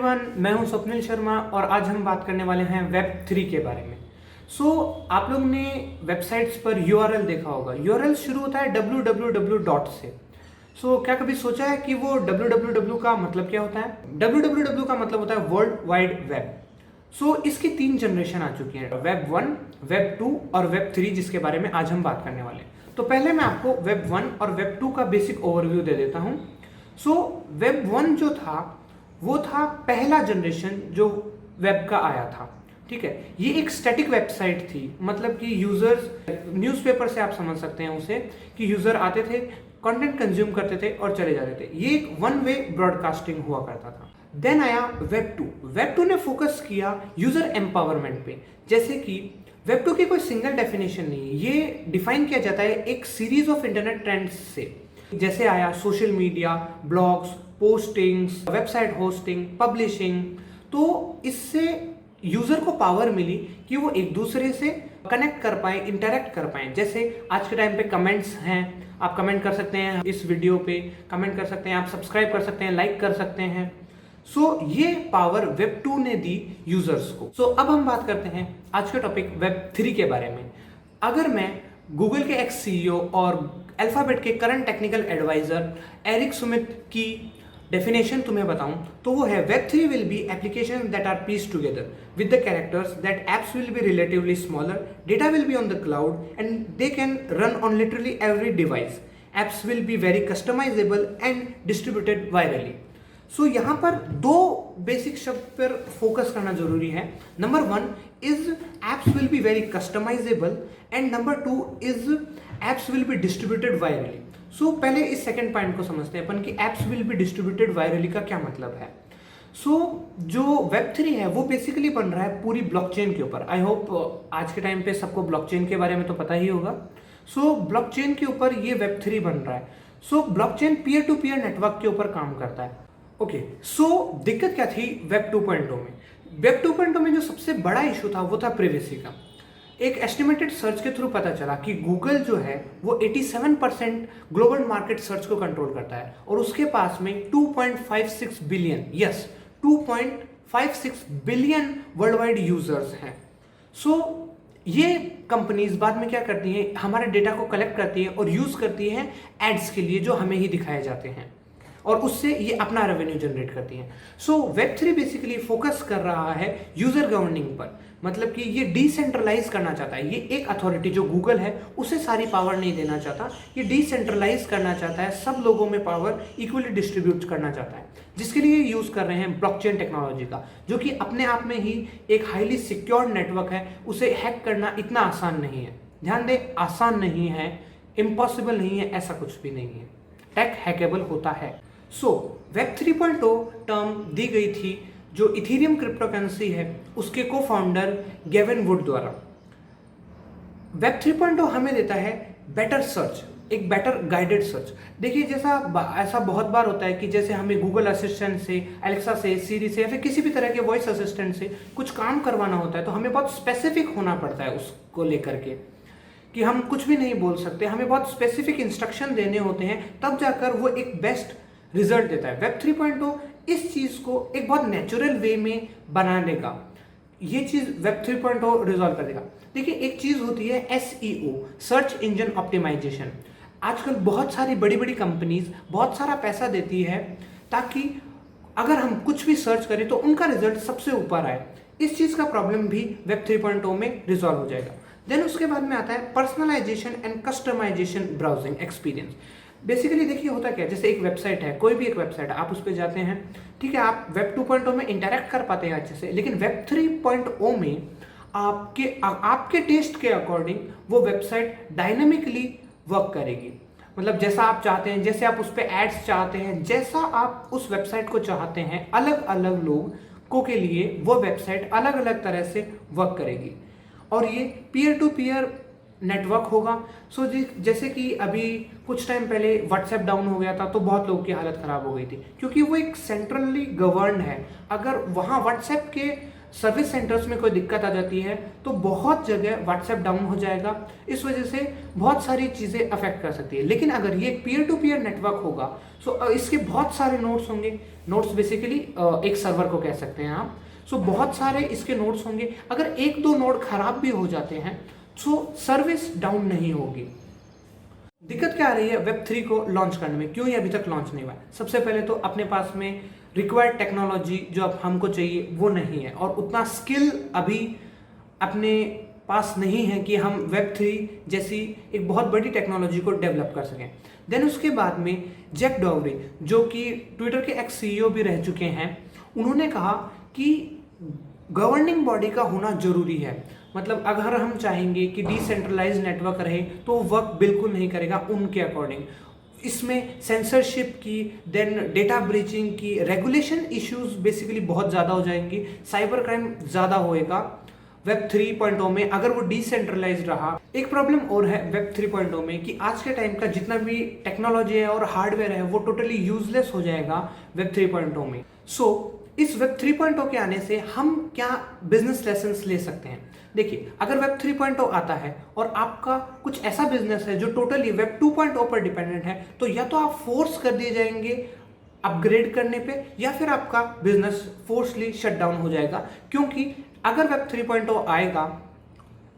Everyone, मैं हूं स्वप्निल शर्मा और आज हम बात करने वाले हैं वेब 3 के बारे में। आप लोग ने वेबसाइट्स पर यूआरएल देखा होगा। यूआरएल शुरू होता है www डॉट से। क्या कभी सोचा है कि वो www का मतलब क्या होता है? www का मतलब होता है वर्ल्ड वाइड वेब। इसकी 3 जनरेशन आ चुकी हैं, वेब 1, वेब 2 और वेब 3, जिसके बारे में आज हम बात करने वाले हैं। तो पहले मैं आपको वेब 1 और वेब 2 का बेसिक ओवरव्यू दे देता हूँ। वेब 1 जो था वो था पहला जनरेशन जो वेब का आया था। ठीक है, ये एक स्टैटिक वेबसाइट थी, मतलब कि यूजर्स, न्यूज़पेपर से आप समझ सकते हैं उसे, कि यूजर आते थे, कंटेंट कंज्यूम करते थे और चले जाते थे। ये एक वन वे ब्रॉडकास्टिंग हुआ करता था। देन आया वेब 2। वेब 2 ने फोकस किया यूजर एम्पावरमेंट पे। जैसे कि वेब 2 की कोई सिंगल डेफिनेशन नहीं है, ये डिफाइन किया जाता है एक सीरीज ऑफ इंटरनेट ट्रेंड्स से। जैसे आया social media, blogs, postings, website hosting, publishing. तो इससे यूजर को पावर मिली कि वो एक दूसरे से कनेक्ट कर पाए, इंटरेक्ट कर पाए। जैसे आज के टाइम पे कमेंट्स हैं, आप कमेंट कर सकते हैं इस वीडियो पे, कमेंट कर सकते हैं, आप सब्सक्राइब कर सकते हैं, लाइक कर सकते हैं। ये पावर वेब 2 ने दी यूजर्स को। अब हम बात करते हैं आज के टॉपिक वेब 3 के बारे में। अगर मैं गूगल के एक्स सीईओ और अल्फाबेट के current technical advisor Eric Schmidt की डेफिनेशन तुम्हें बताऊं तो वो है, web 3 will be application that are pieced together with the characters that apps will be relatively smaller, data will be on the cloud and they can run on literally every device, apps will be very customisable and distributed virally. यहाँ पर 2 basic शब्द पर focus करना जरूरी है। Number 1 is apps will be very customisable and number 2 is apps will be distributed virally. पहले इस second point को समझते हैं अपन कि apps will be distributed virally का क्या मतलब है। जो वेब 3 है वो बेसिकली बन रहा है पूरी ब्लॉकचेन के ऊपर। आई होप आज के टाइम पे सबको ब्लॉकचेन के बारे में तो पता ही होगा। ब्लॉकचेन के ऊपर ये वेब 3 बन रहा है। Blockchain peer to peer network के ऊपर काम करता है। ओके, दिक्कत क्या थी वेब 2.0 में? वेब 2.0 में जो सबसे बड़ा इशू था वो था प्रिवेसी का। एक एस्टिमेटेड सर्च के थ्रू पता चला कि गूगल जो है वो 87% ग्लोबल मार्केट सर्च को कंट्रोल करता है और उसके पास में 2.56 billion, yes 2.56 billion world wide users हैं। ये कंपनीज बाद में क्या करती हैं, हमारे डेटा को कलेक्ट करती है और यूज करती है एड्स के लिए जो हमें ही दिखाए जाते हैं और उससे ये अपना रेवेन्यू जनरेट करती हैं। वेब 3 बेसिकली फोकस कर रहा है यूजर गवर्निंग पर, मतलब कि ये डिसेंट्रलाइज करना चाहता है। ये एक अथॉरिटी जो गूगल है उसे सारी पावर नहीं देना चाहता, ये डिसेंट्रलाइज करना चाहता है, सब लोगों में पावर इक्वली डिस्ट्रीब्यूट करना चाहता है, जिसके लिए यूज कर रहे हैं ब्लॉकचेन टेक्नोलॉजी का, जो कि अपने आप में ही एक हाईली सिक्योर्ड नेटवर्क है। उसे हैक करना इतना आसान नहीं है। ध्यान दें, आसान नहीं है, इम्पॉसिबल नहीं है, ऐसा कुछ भी नहीं है। टेक हैकेबल होता है। वेब 3.0 टर्म दी गई थी जो इथेरियम क्रिप्टोकरेंसी है उसके को फाउंडर गेविन वुड द्वारा। वेब 3.0 हमें देता है बेटर सर्च, एक बेटर गाइडेड सर्च। देखिए, ऐसा बहुत बार होता है कि जैसे हमें गूगल असिस्टेंट से, एलेक्सा से, सीरी से या फिर किसी भी तरह के वॉइस असिस्टेंट से कुछ काम करवाना होता है तो हमें बहुत स्पेसिफिक होना पड़ता है उसको लेकर के, कि हम कुछ भी नहीं बोल सकते, हमें बहुत स्पेसिफिक इंस्ट्रक्शन देने होते हैं, तब जाकर वो एक बेस्ट रिजल्ट देता है। वेब 3.0 इस चीज को एक बहुत नेचुरल वे में बना देगा। ये चीज वेब 3.0 रिजॉल्व कर देगा। देखिए, एक चीज होती है SEO, सर्च इंजन ऑप्टिमाइजेशन। आजकल बहुत सारी बड़ी बड़ी कंपनीज बहुत सारा पैसा देती है ताकि अगर हम कुछ भी सर्च करें तो उनका रिजल्ट सबसे ऊपर आए। इस चीज का प्रॉब्लम भी वेब 3.0 में रिजॉल्व हो जाएगा। देन उसके बाद में आता है personalisation and customisation browsing experience. Basically देखिए होता क्या है, जैसे एक वेबसाइट है, कोई भी एक वेबसाइट है, आप उस पर जाते हैं, ठीक है, आप वेब 2.0 में इंटरेक्ट कर पाते हैं अच्छे से, लेकिन वेब 3.0 में आपके टेस्ट के अकॉर्डिंग वो वेबसाइट डायनेमिकली वर्क करेगी। मतलब जैसा आप चाहते हैं, जैसे आप उस पर एड्स चाहते हैं, जैसा आप उस वेबसाइट को चाहते हैं, अलग अलग लोगों के लिए वो वेबसाइट अलग अलग तरह से वर्क करेगी। और ये पीयर टू पीयर नेटवर्क होगा। जैसे कि अभी कुछ टाइम पहले व्हाट्सएप डाउन हो गया था तो बहुत लोगों की हालत खराब हो गई थी, क्योंकि वो एक सेंट्रली गवर्न है। अगर वहाँ व्हाट्सएप के सर्विस सेंटर्स में कोई दिक्कत आ जाती है तो बहुत जगह व्हाट्सएप डाउन हो जाएगा। इस वजह से बहुत सारी चीज़ें अफेक्ट कर सकती है। लेकिन अगर ये पीयर टू पीयर नेटवर्क होगा सो इसके बहुत सारे नोड्स होंगे। नोड्स बेसिकली एक सर्वर को कह सकते हैं आप। सो बहुत सारे इसके नोड्स होंगे। अगर एक दो नोड खराब भी हो जाते हैं सो सर्विस डाउन नहीं होगी। दिक्कत क्या आ रही है वेब3 को लॉन्च करने में, क्यों ये अभी तक लॉन्च नहीं हुआ है? सबसे पहले तो अपने पास में रिक्वायर्ड टेक्नोलॉजी जो अब हमको चाहिए वो नहीं है, और उतना स्किल अभी अपने पास नहीं है कि हम वेब3 जैसी एक बहुत बड़ी टेक्नोलॉजी को डेवलप कर सकें। देन उसके बाद में जैक डॉवरी जो कि ट्विटर के एक्स CEO भी रह चुके हैं, उन्होंने कहा कि गवर्निंग बॉडी का होना जरूरी है। मतलब अगर हम चाहेंगे कि डिसेंट्रलाइज नेटवर्क रहे तो वर्क बिल्कुल नहीं करेगा उनके अकॉर्डिंग। इसमें सेंसरशिप की, देन डेटा ब्रीचिंग की, रेगुलेशन इश्यूज बेसिकली बहुत ज़्यादा हो जाएंगी, साइबर क्राइम ज़्यादा होएगा वेब 3.0 में अगर वो डिसेंट्रलाइज रहा। एक प्रॉब्लम और है वेब 3.0 में कि आज के टाइम का जितना भी टेक्नोलॉजी है और हार्डवेयर है वो टोटली यूजलेस हो जाएगा वेब 3.0 में। इस वेब 3.0 के आने से हम क्या बिजनेस लेसन्स ले सकते हैं? देखिए, अगर वेब 3.0 आता है और आपका कुछ ऐसा बिजनेस है जो टोटली वेब 2.0 पर डिपेंडेंट है, तो या तो आप फोर्स कर दिए जाएंगे अपग्रेड करने पे, या फिर आपका बिजनेस फोर्सली शट डाउन हो जाएगा। क्योंकि अगर वेब 3.0 आएगा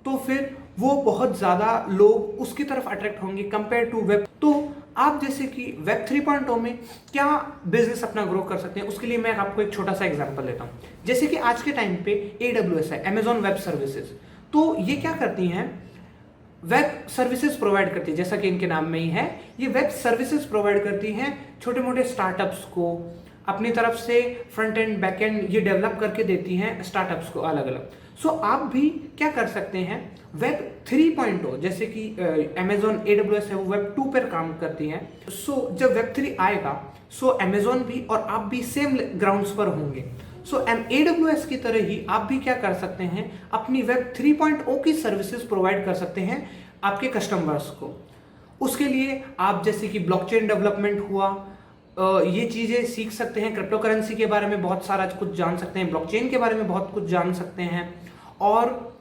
तो फिर वो बहुत ज़्यादा लोग उसकी तरफ अट्रैक्ट होंगे कंपेयर टू वेब। तो आप जैसे कि वेब 3.0 में क्या बिजनेस अपना ग्रो कर सकते हैं, उसके लिए मैं आपको एक छोटा सा एग्जांपल देता हूँ। जैसे कि आज के टाइम पे AWS है, Amazon वेब सर्विसेज। तो ये क्या करती हैं? वेब सर्विसेज प्रोवाइड करती है, जैसा कि इनके नाम में ही है, ये वेब सर्विसेज प्रोवाइड करती हैं छोटे मोटे स्टार्टअप्स को। अपनी तरफ से फ्रंट एंड बैक एंड ये डेवलप करके देती हैं स्टार्टअप्स को अलग अलग। सो आप भी क्या कर सकते हैं, वेब 3.0 जैसे कि Amazon AWS है वो वेब 2 पर काम करती है। जब वेब 3 आएगा Amazon भी और आप भी सेम ग्राउंड्स पर होंगे। AWS की तरह ही आप भी क्या कर सकते हैं, अपनी वेब 3.0 की सर्विसेज प्रोवाइड कर सकते हैं आपके कस्टमर्स को। उसके लिए आप जैसे कि ब्लॉकचेन डेवलपमेंट हुआ, ये चीज़ें सीख सकते हैं। क्रिप्टो करेंसी के बारे में बहुत सारा कुछ जान सकते हैं, ब्लॉकचेन के बारे में बहुत कुछ जान सकते हैं, और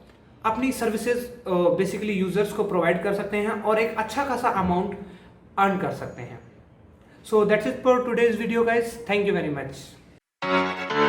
अपनी सर्विसेज बेसिकली यूजर्स को प्रोवाइड कर सकते हैं और एक अच्छा खासा अमाउंट अर्न कर सकते हैं। So that's it for today's video guys, thank you very much.